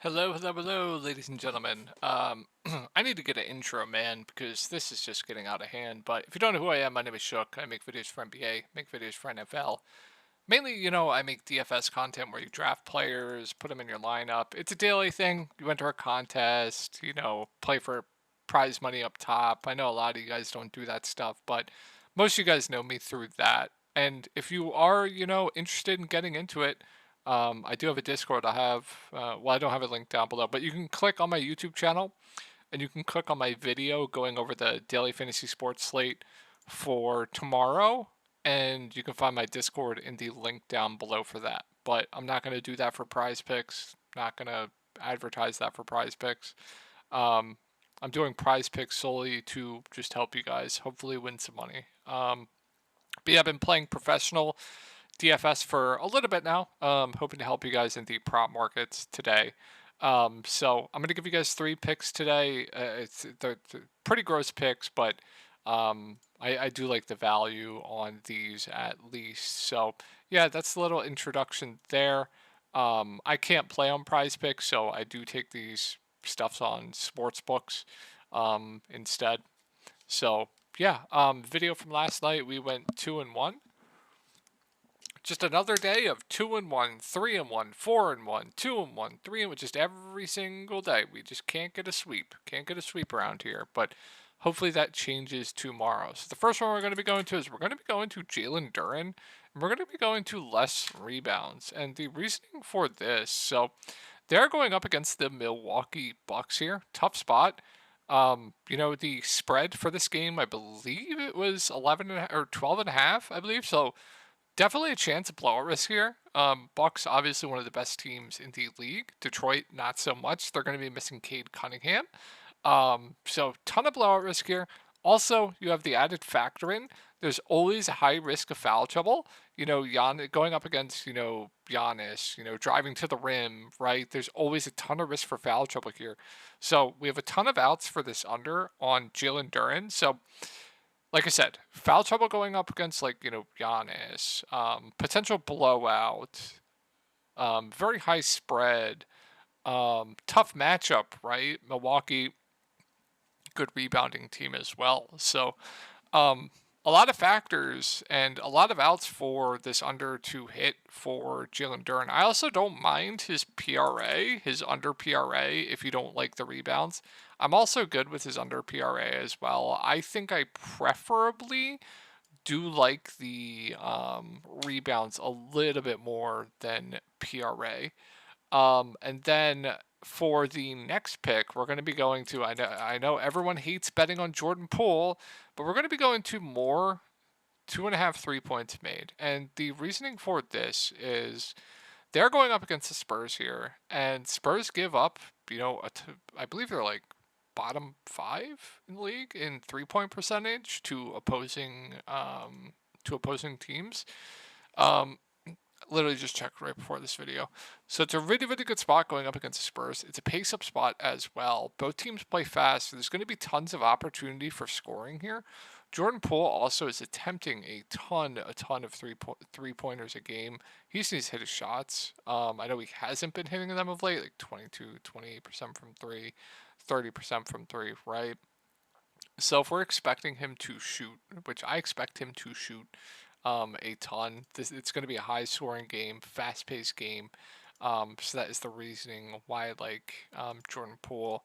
Hello, hello, hello, ladies and gentlemen. I need to get an intro, man, because this is just getting out of hand. But if you don't know who I am, my name is Shook. I make videos for NBA, make videos for NFL. Mainly, I make DFS content where you draft players, put them in your lineup. It's a daily thing. You enter a contest, play for prize money up top. I know a lot of you guys don't do that stuff, but most of you guys know me through that. And if you are, interested in getting into it, I do have a Discord. I don't have a link down below, but you can click on my YouTube channel and you can click on my video going over the daily fantasy sports slate for tomorrow. And you can find my Discord in the link down below for that. But I'm not going to do that for prize picks. Not going to advertise that for prize picks. Um, I'm doing prize picks solely to just help you guys hopefully win some money. But yeah, I've been playing professional DFS for a little bit now. Hoping to help you guys in the prop markets today. So I'm going to give you guys three picks today. They're pretty gross picks, but I do like the value on these at least. So yeah, that's a little introduction there. I can't play on prize picks, so I do take these stuffs on sports books instead. So yeah, video from last night, we went 2-1. Just another day of 2-1, 3-1, 4-1, 2-1, 3-1. Just every single day. We just can't get a sweep. Can't get a sweep around here. But hopefully that changes tomorrow. So the first one we're going to be going to is we're going to be going to Jalen Duren. And we're going to be going to less rebounds. And the reasoning for this, so they're going up against the Milwaukee Bucks here. Tough spot. The spread for this game, I believe it was 11 or 12 and a half, I believe. So definitely a chance of blowout risk here. Bucks obviously one of the best teams in the league. Detroit not so much. They're going to be missing Cade Cunningham. So ton of blowout risk here. Also, you have the added factor in. There's always a high risk of foul trouble. Going up against Giannis. Driving to the rim. Right. There's always a ton of risk for foul trouble here. So we have a ton of outs for this under on Jalen Duren. So like I said, foul trouble going up against Giannis, potential blowout, very high spread, tough matchup, right? Milwaukee, good rebounding team as well. So um, a lot of factors and a lot of outs for this under to hit for Jalen Duren. I also don't mind his PRA, his under PRA, if you don't like the rebounds. I'm also good with his under PRA as well. I think I preferably do like the rebounds a little bit more than PRA. And then for the next pick, we're going to be going to. I know everyone hates betting on Jordan Poole, but we're going to be going to more 2.5 3 points made. And the reasoning for this is they're going up against the Spurs here, and Spurs give up. I believe they're like bottom five in the league in 3 point percentage to opposing teams. Um, Literally just checked right before this video. So it's a really, really good spot going up against the Spurs. It's a pace up spot as well. Both teams play fast, so there's going to be tons of opportunity for scoring here. Jordan Poole also is attempting a ton of three pointers a game. He just needs to hit his shots. I know he hasn't been hitting them of late, like 22, 28% from three, 30% from three, right? So if we're expecting him to shoot, which I expect him to shoot a ton, it's going to be a high scoring game, fast paced game. So that is the reasoning why I like Jordan Poole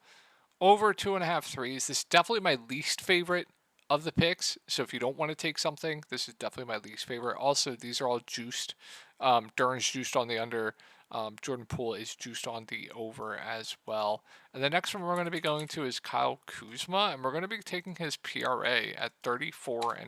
over 2.5 threes. This is definitely my least favorite of the picks. So if you don't want to take something, this is definitely my least favorite. Also, these are all juiced. Duren's juiced on the under. Jordan Poole is juiced on the over as well. And the next one we're going to be going to is Kyle Kuzma, and we're going to be taking his PRA at 34.5.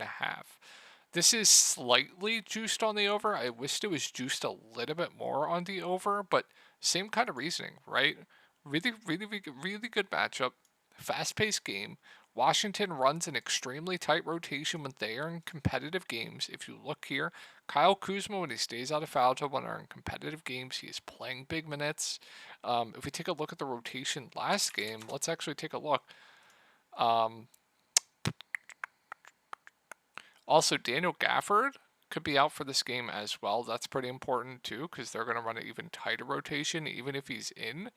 This is slightly juiced on the over. I wished it was juiced a little bit more on the over, but same kind of reasoning, right? Really, really, really, really good matchup. Fast paced game. Washington runs an extremely tight rotation when they are in competitive games. If you look here, Kyle Kuzma, when he stays out of foul trouble and are in competitive games, he is playing big minutes. If we take a look at the rotation last game, let's actually take a look. Um, Also, Daniel Gafford could be out for this game as well. That's pretty important too because they're going to run an even tighter rotation, even if he's in.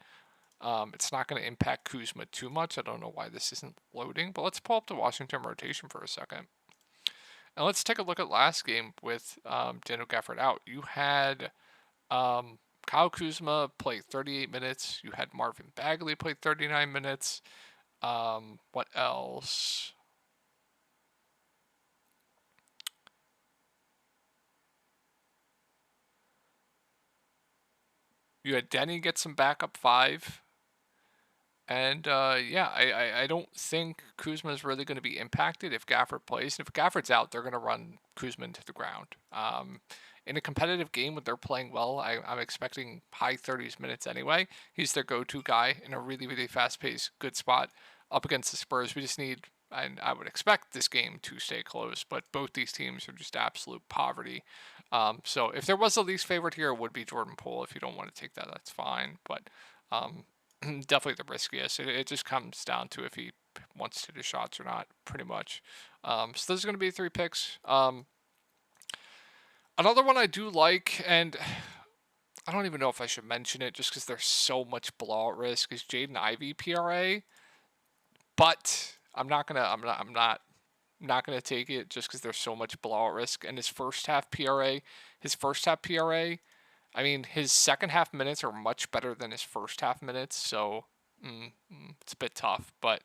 It's not going to impact Kuzma too much. I don't know why this isn't loading, but let's pull up the Washington rotation for a second. And let's take a look at last game with Daniel Gafford out. You had Kyle Kuzma play 38 minutes. You had Marvin Bagley play 39 minutes. What else? You had Denny get some backup 5. And yeah, I don't think Kuzma is really going to be impacted if Gafford plays. And if Gafford's out, they're going to run Kuzma into the ground. In a competitive game when they're playing well, I'm expecting high 30s minutes anyway. He's their go-to guy in a really, really fast-paced, good spot up against the Spurs. We just need, and I would expect this game to stay close, but both these teams are just absolute poverty. So if there was a least favorite here, it would be Jordan Poole. If you don't want to take that, that's fine. But definitely the riskiest. It just comes down to if he wants to do shots or not, pretty much. So those are going to be 3 picks. Another one I do like, and I don't even know if I should mention it just because there's so much blowout risk, is Jaden Ivey PRA. But I'm not gonna take it just because there's so much blowout risk. And his first half PRA, I mean, his second half minutes are much better than his first half minutes, so it's a bit tough. But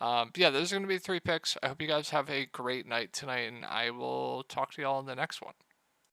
yeah, those are going to be 3 picks. I hope you guys have a great night tonight, and I will talk to y'all in the next one.